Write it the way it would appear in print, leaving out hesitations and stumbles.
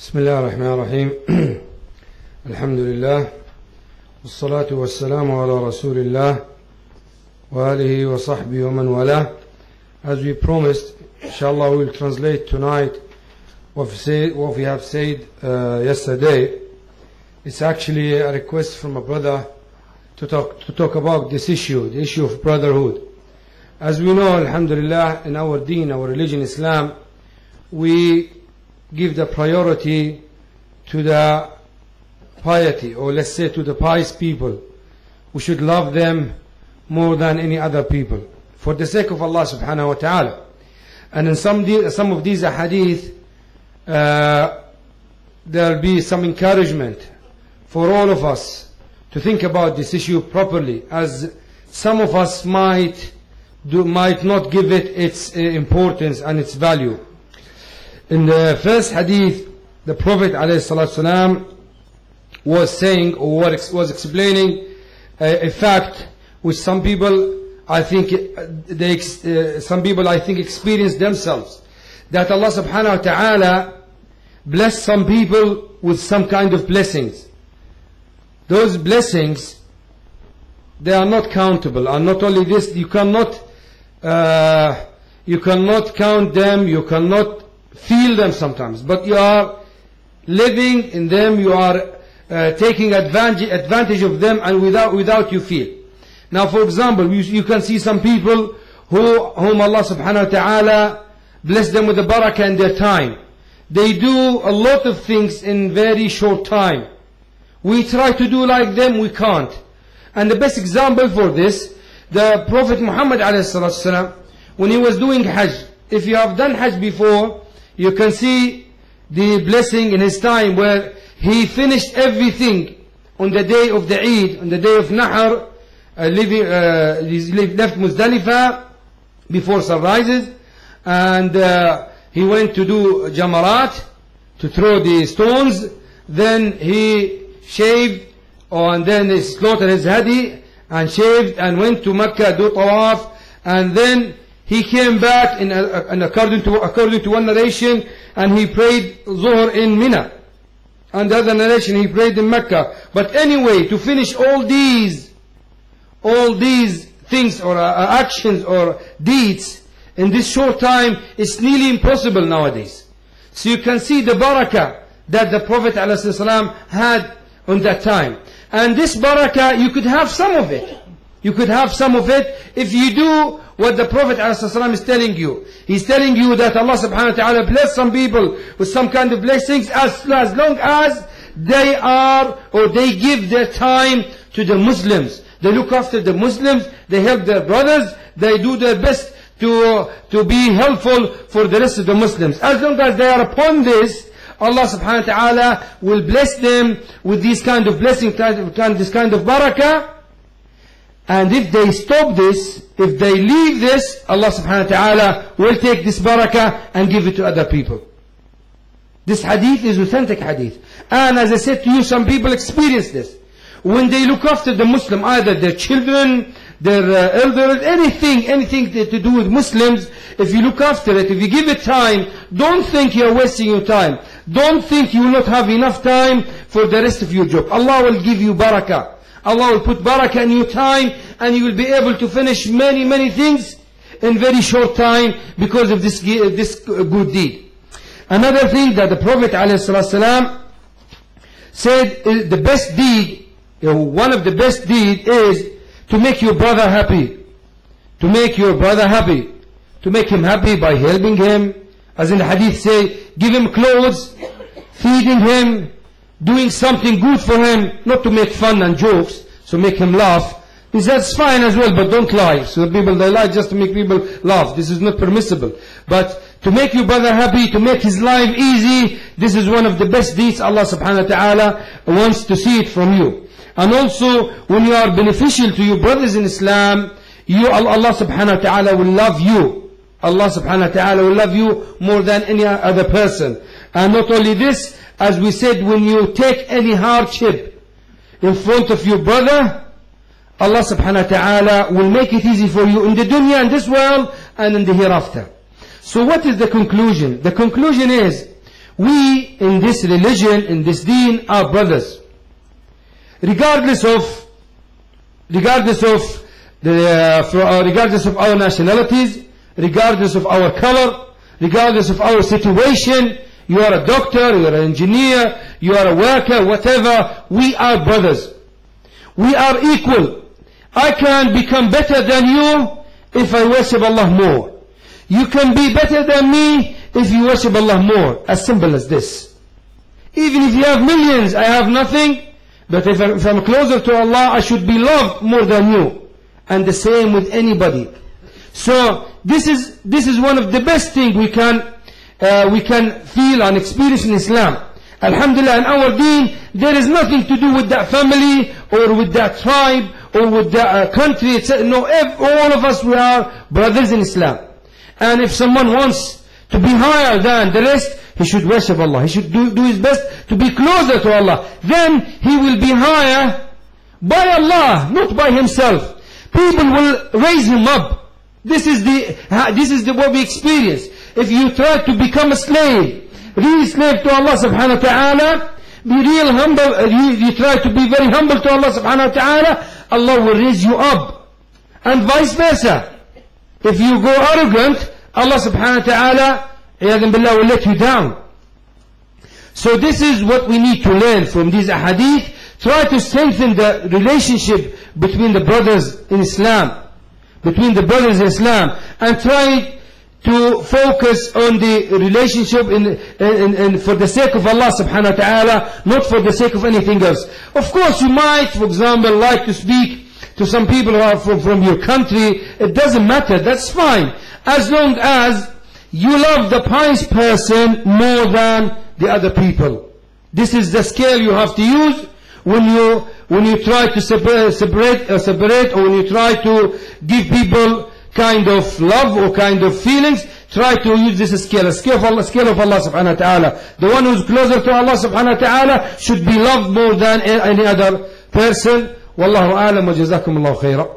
بسم الله الرحمن الرحيم الحمد لله والصلاة والسلام على رسول الله وآله وصحبه ومن والاه. As we promised, inshallah we will translate tonight what we have said yesterday. It's actually a request from a brother to talk about this issue, the issue of brotherhood. As we know, alhamdulillah, in our deen, our religion, Islam, we give the priority to the piety, or let's say to the pious people. We should love them more than any other people, for the sake of Allah subhanahu wa ta'ala. And in some of these ahadith, there will be some encouragement for all of us to think about this issue properly, as some of us might not give it its importance and its value. In the first hadith, the Prophet ﷺ was saying, or was explaining a fact which some people I think experience themselves, that Allah subhanahu wa ta'ala blessed some people with some kind of blessings. Those blessings, they are not countable. And not only this, you cannot count them, you cannot feel them sometimes, but you are living in them, you are taking advantage of them, and without you feel. Now, for example, you can see some people whom Allah subhanahu wa ta'ala bless them with the barakah in their time. They do a lot of things in very short time. We try to do like them, we can't. And the best example for this, the Prophet Muhammad ﷺ, when he was doing Hajj, if you have done Hajj before, you can see the blessing in his time, where he finished everything on the day of the Eid, on the day of Nahar, he left Muzdalifah before sunrises, and he went to do Jamarat, to throw the stones. Then he shaved, and then he slaughtered his hadi, and shaved, and went to Mecca, do Tawaf, and then he came back, and according to one narration, and he prayed Zuhr in Mina. And the other narration, he prayed in Mecca. But anyway, to finish all these things, or actions, or deeds, in this short time, it's nearly impossible nowadays. So you can see the barakah that the Prophet ﷺ had on that time. And this barakah, you could have some of it. You could have some of it if you do what the Prophet ﷺ is telling you. He's telling you that Allah subhanahu wa ta'ala bless some people with some kind of blessings, as long as they are, or they give their time to the Muslims. They look after the Muslims, they help their brothers, they do their best to be helpful for the rest of the Muslims. As long as they are upon this, Allah subhanahu wa ta'ala will bless them with these kind of blessings, this kind of barakah. And if they stop this, if they leave this, Allah subhanahu wa ta'ala will take this barakah and give it to other people. This hadith is authentic hadith. And as I said to you, some people experience this. When they look after the Muslim, either their children, their elders, anything to do with Muslims, if you look after it, if you give it time, don't think you're wasting your time. Don't think you will not have enough time for the rest of your job. Allah will give you barakah. Allah will put barakah in your time, and you will be able to finish many things in very short time because of this good deed. Another thing that the Prophet ﷺ said, the best deed, one of the best deeds is to make your brother happy. To make your brother happy. To make him happy by helping him. As in the hadith say, give him clothes, feeding him, doing something good for him, not to make fun and jokes, so make him laugh. That's fine as well, but don't lie. So people, they lie just to make people laugh. This is not permissible. But to make your brother happy, to make his life easy, this is one of the best deeds Allah subhanahu wa ta'ala wants to see it from you. And also, when you are beneficial to your brothers in Islam, Allah subhanahu wa ta'ala will love you. Allah subhanahu wa ta'ala will love you more than any other person. And not only this, as we said, when you take any hardship in front of your brother, Allah subhanahu wa ta'ala will make it easy for you in the dunya, in this world, and in the hereafter. So what is the conclusion? The conclusion is, We in this religion, in this deen, are brothers. Regardless of our nationalities, regardless of our color, regardless of our situation. You are a doctor, you are an engineer, you are a worker, whatever. We are brothers. We are equal. I can become better than you if I worship Allah more. You can be better than me if you worship Allah more. As simple as this. Even if you have millions, I have nothing. But if I'm closer to Allah, I should be loved more than you. And the same with anybody. So this is one of the best things we can feel and experience in Islam. Alhamdulillah, in our deen, there is nothing to do with that family or with that tribe or with that country. No, all of us, we are brothers in Islam. And if someone wants to be higher than the rest, he should worship Allah. He should do his best to be closer to Allah. Then he will be higher by Allah, not by himself. People will raise him up. This is what we experience. If you try to become a slave, real slave to Allah subhanahu wa ta'ala, be real humble, you try to be very humble to Allah subhanahu wa ta'ala, Allah will raise you up. And vice versa. If you go arrogant, Allah subhanahu wa ta'ala will let you down. So this is what we need to learn from these ahadith. Try to strengthen the relationship between the brothers in Islam. And try to focus on the relationship in for the sake of Allah subhanahu wa ta'ala, not for the sake of anything else. Of course, you might, for example, like to speak to some people who are from your country. It doesn't matter, that's fine. As long as you love the pious person more than the other people. This is the scale you have to use when you try to separate, or when you try to give people kind of love or kind of feelings. Try to use this scale, a scale of Allah subhanahu wa ta'ala. The one who's closer to Allah subhanahu wa ta'ala should be loved more than any other person. Wallahu a'lam wa jazakum Allahu khayra.